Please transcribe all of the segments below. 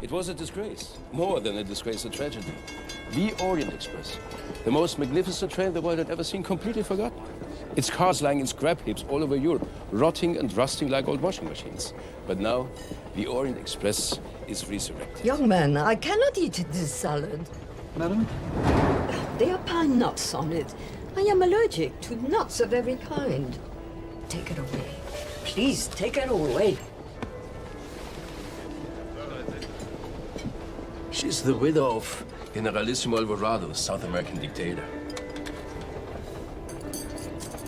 It was a disgrace. More than a disgrace, a tragedy. The Orient Express, the most magnificent train the world had ever seen, completely forgotten. Its cars lying in scrap heaps all over Europe, rotting and rusting like old washing machines. But now, the Orient Express is resurrected. Young man, I cannot eat this salad. Madam? There are pine nuts on it. I am allergic to nuts of every kind. Take it away. Please, take it away. She's the widow of Generalissimo Alvarado, South American dictator.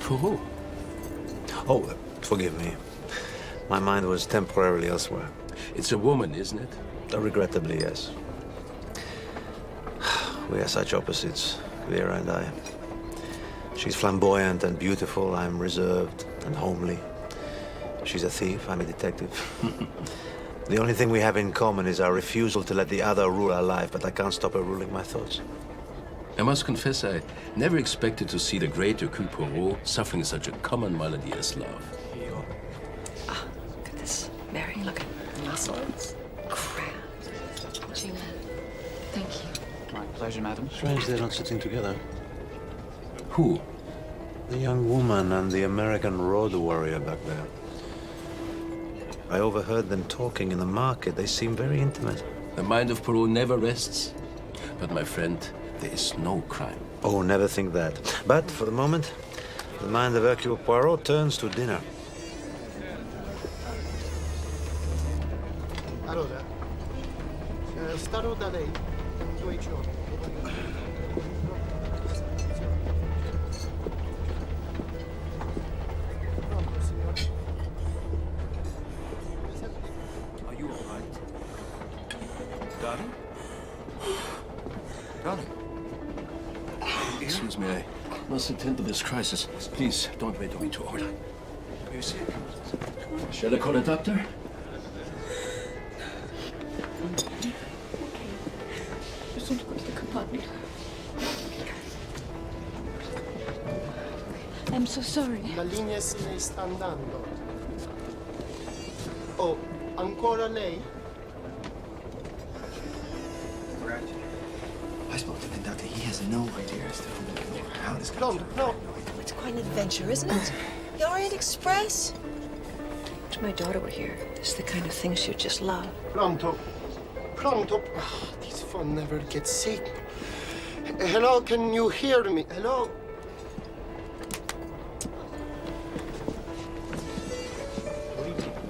Poirot. Oh, forgive me. My mind was temporarily elsewhere. It's a woman, isn't it? Regrettably, yes. We are such opposites, Vera and I. She's flamboyant and beautiful. I'm reserved and homely. She's a thief. I'm a detective. The only thing we have in common is our refusal to let the other rule our life, but I can't stop her ruling my thoughts. I must confess, I never expected to see the great Hercule Poirot suffering such a common malady as love. Ah, look at this. Mary, look at the muscles. Crap. Gina, thank you. My pleasure, madam. Strange they're not sitting together. Who? The young woman and the American road warrior back there. I overheard them talking in the market. They seem very intimate. The mind of Poirot never rests. But my friend, there is no crime. Oh, never think that. But for the moment, the mind of Hercule Poirot turns to dinner. Allora, starò da lei in 2 giorni. Pronto, signore? Are you all right? Darling? Darling? Excuse me, I must attend to this crisis. Please, don't wait till me too old. Are you sick? Shall I call a doctor? Just want to go to the compartment. I'm so sorry. La linea se ne sta andando. Oh, ancora lei? I spoke to the conductor. He has no idea as to how this No, goes. no. It's quite an adventure, isn't it? The Orient Express. If my daughter were here, this is the kind of thing she'd just love. Pronto? Pronto? Oh, this phone never gets sick. Hello, can you hear me? Hello?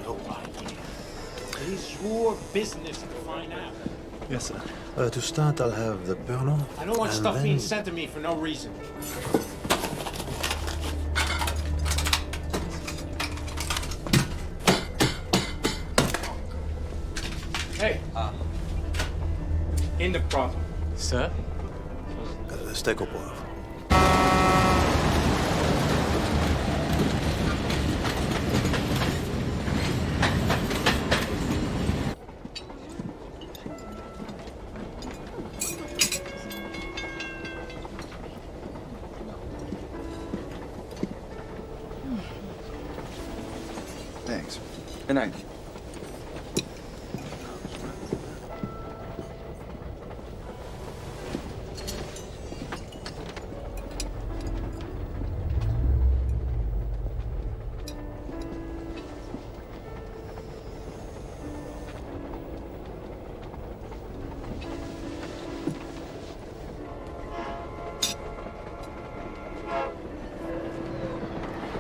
No idea. It is your business to find out. Yes, sir. To start, I'll have the Pernod. I don't want and stuff then... being sent to me for no reason. Hey. In the problem. Sir? Steak au poivre. Thanks. Good night.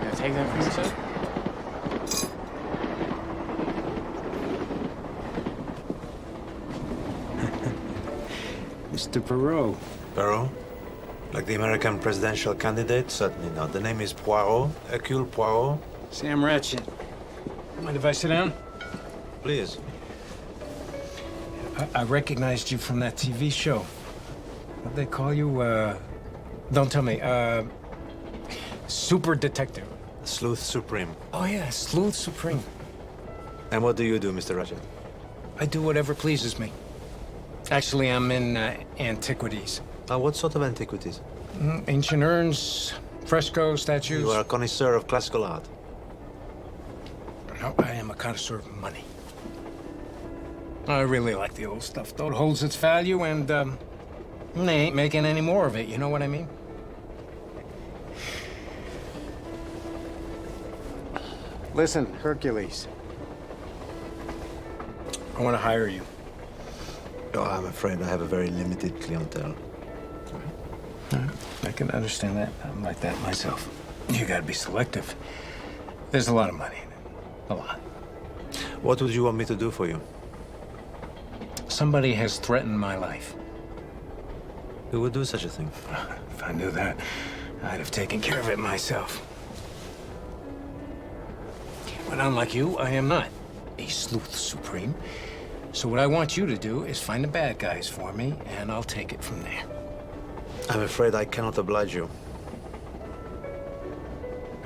Can I take that from you, sir? Mr. Poirot. Poirot? Like the American presidential candidate? Certainly not. The name is Poirot, Hercule Poirot. Sam Ratchet. Mind if I sit down? Please. I recognized you from that TV show. What'd they call you? Don't tell me. Super Detective. Sleuth Supreme. Oh, yeah, Sleuth Supreme. And what do you do, Mr. Ratchet? I do whatever pleases me. Actually, I'm in antiquities. What sort of antiquities? Ancient urns, frescoes, statues. You are a connoisseur of classical art. No, I am a connoisseur of money. I really like the old stuff, though. It holds its value, and they ain't making any more of it, you know what I mean? Listen, Hercules. I want to hire you. Oh, I'm afraid I have a very limited clientele. I can understand that. I'm like that myself. You gotta be selective. There's a lot of money in it. A lot. What would you want me to do for you? Somebody has threatened my life. Who would do such a thing? If I knew that, I'd have taken care of it myself. But unlike you, I am not a sleuth supreme. So what I want you to do is find the bad guys for me, and I'll take it from there. I'm afraid I cannot oblige you.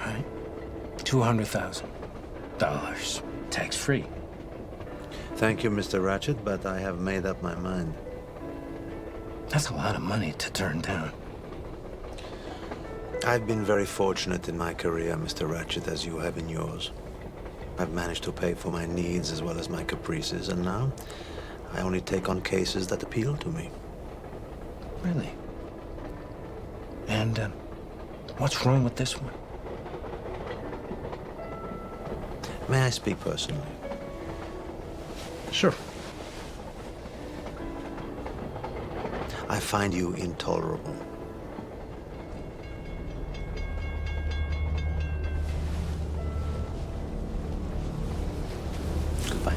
All right? $200,000. Tax-free. Thank you, Mr. Ratchet, but I have made up my mind. That's a lot of money to turn down. I've been very fortunate in my career, Mr. Ratchet, as you have in yours. I've managed to pay for my needs as well as my caprices, and now I only take on cases that appeal to me. Really? And what's wrong with this one? May I speak personally? Sure. I find you intolerable. Goodbye.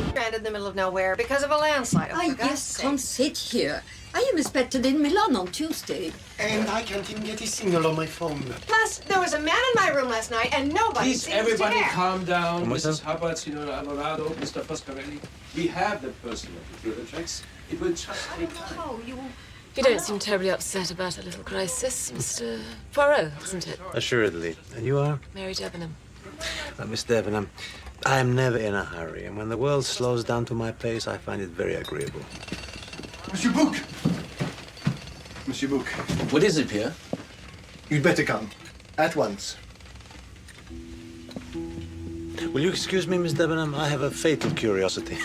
Stranded in the middle of nowhere because of a landslide. Oh, I for God's just sake. can't sit here. I am expected in Milan on Tuesday. And I can't even get a signal on my phone. Plus, there was a man in my room last night, and nobody Please, seems everybody to care. calm down. Come on, Mrs. sir. Hubbard, Signora Alvarado, Mr. Foscarelli. We have the person of the tracks. It will just take time. Oh, you... You don't seem terribly upset about a little crisis, Mr. Poirot, isn't it? Assuredly. And you are? Mary Debenham. Miss Debenham, I am never in a hurry, and when the world slows down to my pace, I find it very agreeable. Monsieur Book! Monsieur Book, What is it, Pierre? you'd better come. At once. Will you excuse me, Miss Debenham? I have a fatal curiosity.